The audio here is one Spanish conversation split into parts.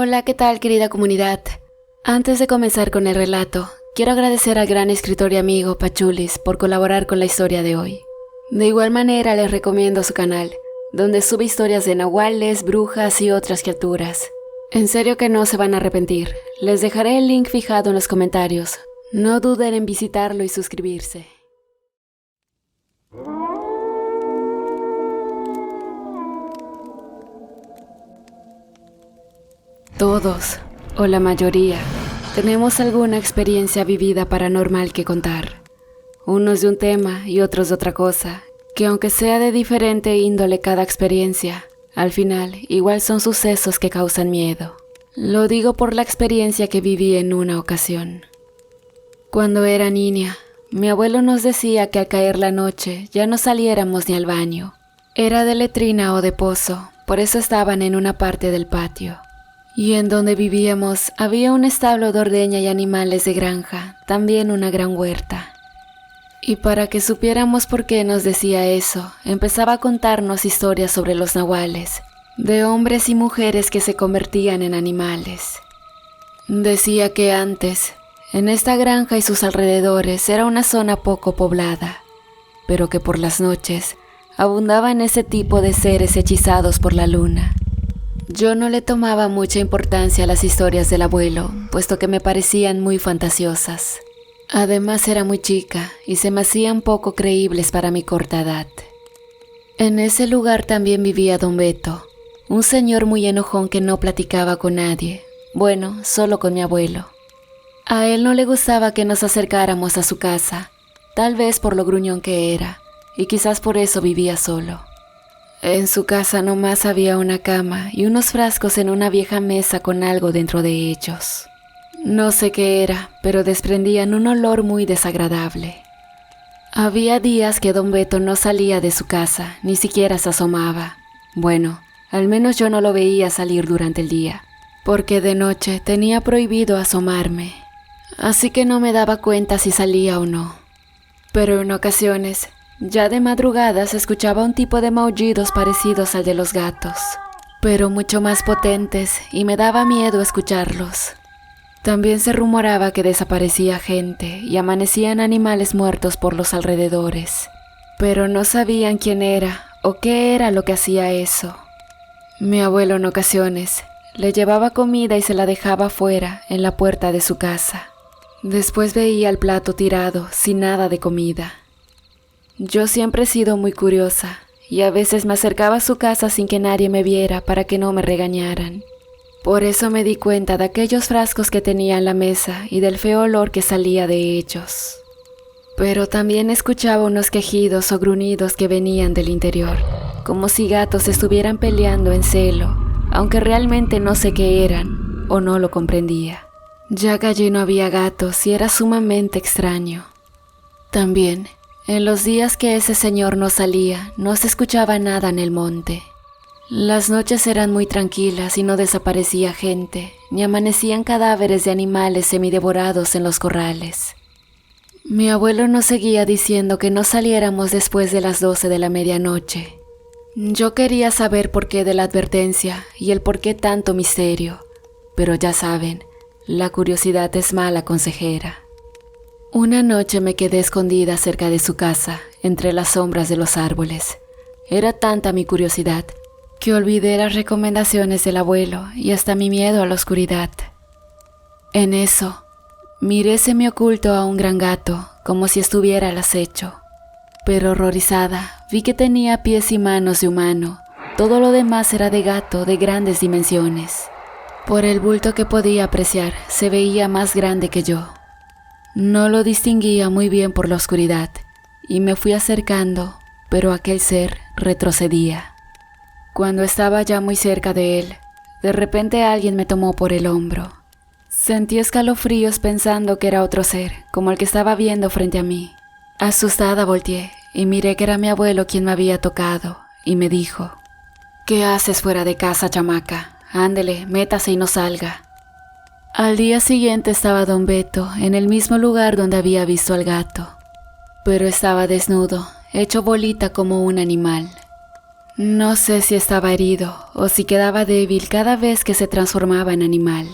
Hola, ¿qué tal, querida comunidad? Antes de comenzar con el relato, quiero agradecer al gran escritor y amigo Pachulis por colaborar con la historia de hoy. De igual manera les recomiendo su canal, donde sube historias de nahuales, brujas y otras criaturas. En serio que no se van a arrepentir. Les dejaré el link fijado en los comentarios. No duden en visitarlo y suscribirse. Todos, o la mayoría, tenemos alguna experiencia vivida paranormal que contar. Unos de un tema y otros de otra cosa, que aunque sea de diferente índole cada experiencia, al final igual son sucesos que causan miedo. Lo digo por la experiencia que viví en una ocasión. Cuando era niña, mi abuelo nos decía que al caer la noche ya no saliéramos ni al baño. Era de letrina o de pozo, por eso estaban en una parte del patio. Y en donde vivíamos había un establo de ordeña y animales de granja, también una gran huerta. Y para que supiéramos por qué nos decía eso, empezaba a contarnos historias sobre los nahuales, de hombres y mujeres que se convertían en animales. Decía que antes, en esta granja y sus alrededores era una zona poco poblada, pero que por las noches abundaban ese tipo de seres hechizados por la luna. Yo no le tomaba mucha importancia a las historias del abuelo, puesto que me parecían muy fantasiosas. Además era muy chica y se me hacían poco creíbles para mi corta edad. En ese lugar también vivía don Beto, un señor muy enojón que no platicaba con nadie, bueno, solo con mi abuelo. A él no le gustaba que nos acercáramos a su casa, tal vez por lo gruñón que era, y quizás por eso vivía solo. En su casa nomás había una cama y unos frascos en una vieja mesa con algo dentro de ellos. No sé qué era, pero desprendían un olor muy desagradable. Había días que don Beto no salía de su casa, ni siquiera se asomaba. Bueno, al menos yo no lo veía salir durante el día, porque de noche tenía prohibido asomarme, así que no me daba cuenta si salía o no. Pero en ocasiones, ya de madrugada se escuchaba un tipo de maullidos parecidos al de los gatos, pero mucho más potentes y me daba miedo escucharlos. También se rumoraba que desaparecía gente y amanecían animales muertos por los alrededores, pero no sabían quién era o qué era lo que hacía eso. Mi abuelo en ocasiones le llevaba comida y se la dejaba afuera en la puerta de su casa. Después veía el plato tirado sin nada de comida. Yo siempre he sido muy curiosa y a veces me acercaba a su casa sin que nadie me viera para que no me regañaran. Por eso me di cuenta de aquellos frascos que tenía en la mesa y del feo olor que salía de ellos. Pero también escuchaba unos quejidos o gruñidos que venían del interior, como si gatos estuvieran peleando en celo, aunque realmente no sé qué eran o no lo comprendía, ya que allí no había gatos y era sumamente extraño. También, en los días que ese señor no salía, no se escuchaba nada en el monte. Las noches eran muy tranquilas y no desaparecía gente, ni amanecían cadáveres de animales semidevorados en los corrales. Mi abuelo nos seguía diciendo que no saliéramos después de las 12 de la medianoche. Yo quería saber por qué de la advertencia y el por qué tanto misterio, pero ya saben, la curiosidad es mala consejera. Una noche me quedé escondida cerca de su casa, entre las sombras de los árboles. Era tanta mi curiosidad que olvidé las recomendaciones del abuelo y hasta mi miedo a la oscuridad. En eso, miré semioculto a un gran gato, como si estuviera al acecho. Pero horrorizada, vi que tenía pies y manos de humano. Todo lo demás era de gato de grandes dimensiones. Por el bulto que podía apreciar, se veía más grande que yo. No lo distinguía muy bien por la oscuridad, y me fui acercando, pero aquel ser retrocedía. Cuando estaba ya muy cerca de él, de repente alguien me tomó por el hombro. Sentí escalofríos pensando que era otro ser, como el que estaba viendo frente a mí. Asustada volteé y miré que era mi abuelo quien me había tocado, y me dijo: «¿Qué haces fuera de casa, chamaca? Ándele, métase y no salga». Al día siguiente estaba don Beto en el mismo lugar donde había visto al gato, pero estaba desnudo, hecho bolita como un animal. No sé si estaba herido o si quedaba débil cada vez que se transformaba en animal.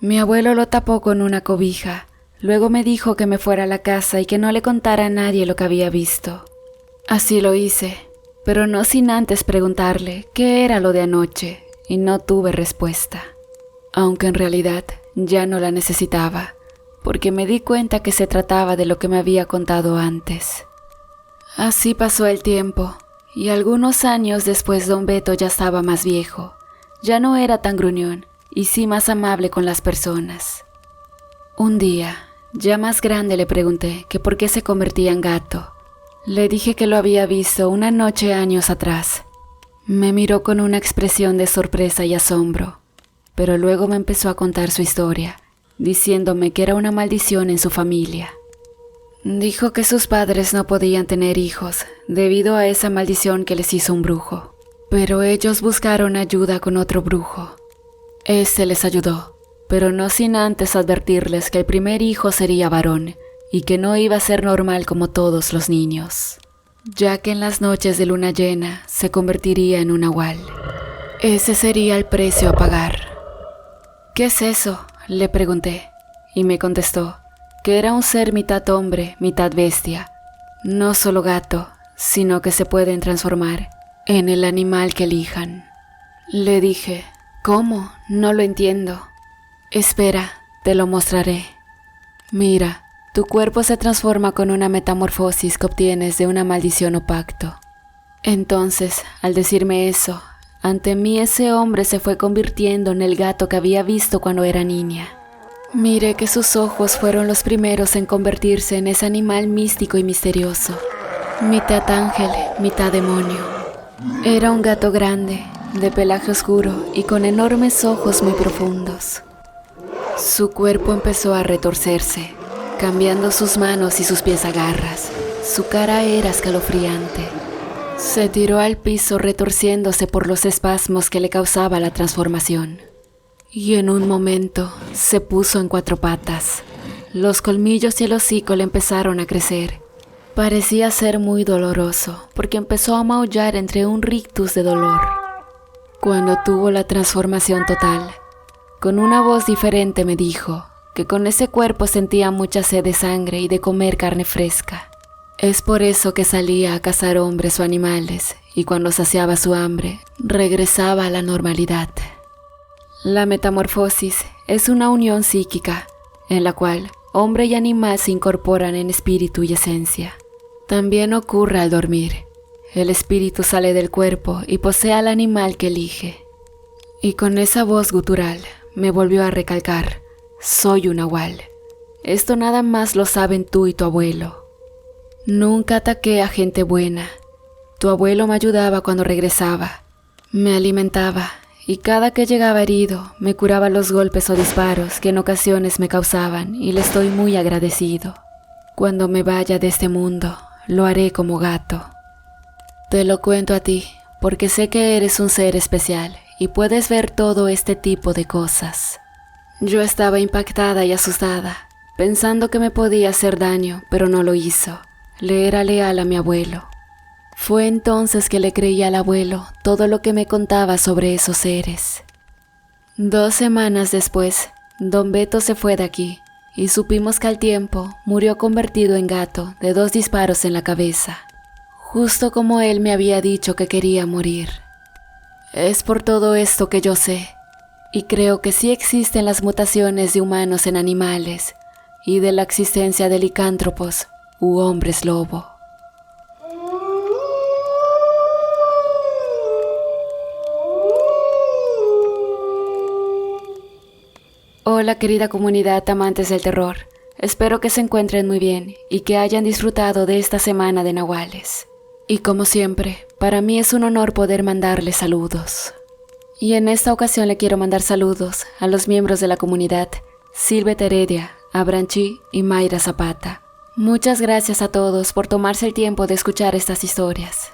Mi abuelo lo tapó con una cobija. Luego me dijo que me fuera a la casa y que no le contara a nadie lo que había visto. Así lo hice, pero no sin antes preguntarle qué era lo de anoche, y no tuve respuesta. Aunque en realidad ya no la necesitaba, porque me di cuenta que se trataba de lo que me había contado antes. Así pasó el tiempo, y algunos años después don Beto ya estaba más viejo. Ya no era tan gruñón, y sí más amable con las personas. Un día, ya más grande, le pregunté que por qué se convertía en gato. Le dije que lo había visto una noche años atrás. Me miró con una expresión de sorpresa y asombro, pero luego me empezó a contar su historia, diciéndome que era una maldición en su familia. Dijo que sus padres no podían tener hijos debido a esa maldición que les hizo un brujo, pero ellos buscaron ayuda con otro brujo. Este les ayudó, pero no sin antes advertirles que el primer hijo sería varón y que no iba a ser normal como todos los niños, ya que en las noches de luna llena se convertiría en un nahual. Ese sería el precio a pagar. ¿Qué es eso?, le pregunté, y me contestó que era un ser mitad hombre, mitad bestia, no solo gato, sino que se pueden transformar en el animal que elijan. Le dije, ¿cómo? No lo entiendo. Espera, te lo mostraré. Mira, tu cuerpo se transforma con una metamorfosis que obtienes de una maldición o pacto. Entonces, al decirme eso, ante mí ese hombre se fue convirtiendo en el gato que había visto cuando era niña. Miré que sus ojos fueron los primeros en convertirse en ese animal místico y misterioso, mitad ángel, mitad demonio. Era un gato grande, de pelaje oscuro y con enormes ojos muy profundos. Su cuerpo empezó a retorcerse, cambiando sus manos y sus pies a garras. Su cara era escalofriante. Se tiró al piso retorciéndose por los espasmos que le causaba la transformación. Y en un momento se puso en 4 patas. Los colmillos y el hocico le empezaron a crecer. Parecía ser muy doloroso, porque empezó a maullar entre un rictus de dolor. Cuando tuvo la transformación total, con una voz diferente me dijo que con ese cuerpo sentía mucha sed de sangre y de comer carne fresca. Es por eso que salía a cazar hombres o animales, y cuando saciaba su hambre, regresaba a la normalidad. La metamorfosis es una unión psíquica, en la cual hombre y animal se incorporan en espíritu y esencia. También ocurre al dormir. El espíritu sale del cuerpo y posee al animal que elige. Y con esa voz gutural me volvió a recalcar, soy un nahual. Esto nada más lo saben tú y tu abuelo. Nunca ataqué a gente buena. Tu abuelo me ayudaba cuando regresaba. Me alimentaba y cada que llegaba herido me curaba los golpes o disparos que en ocasiones me causaban y le estoy muy agradecido. Cuando me vaya de este mundo, lo haré como gato. Te lo cuento a ti porque sé que eres un ser especial y puedes ver todo este tipo de cosas. Yo estaba impactada y asustada, pensando que me podía hacer daño, pero no lo hizo. Le era leal a mi abuelo. Fue entonces que le creí al abuelo todo lo que me contaba sobre esos seres. 2 semanas después, don Beto se fue de aquí y supimos que al tiempo murió convertido en gato de 2 disparos en la cabeza, justo como él me había dicho que quería morir. Es por todo esto que yo sé, y creo que sí existen las mutaciones de humanos en animales y de la existencia de licántropos u hombres lobo. Hola querida comunidad amantes del terror, espero que se encuentren muy bien y que hayan disfrutado de esta semana de nahuales. Y como siempre, para mí es un honor poder mandarles saludos. Y en esta ocasión le quiero mandar saludos a los miembros de la comunidad, Silvia Heredia, Abranchi y Mayra Zapata. Muchas gracias a todos por tomarse el tiempo de escuchar estas historias.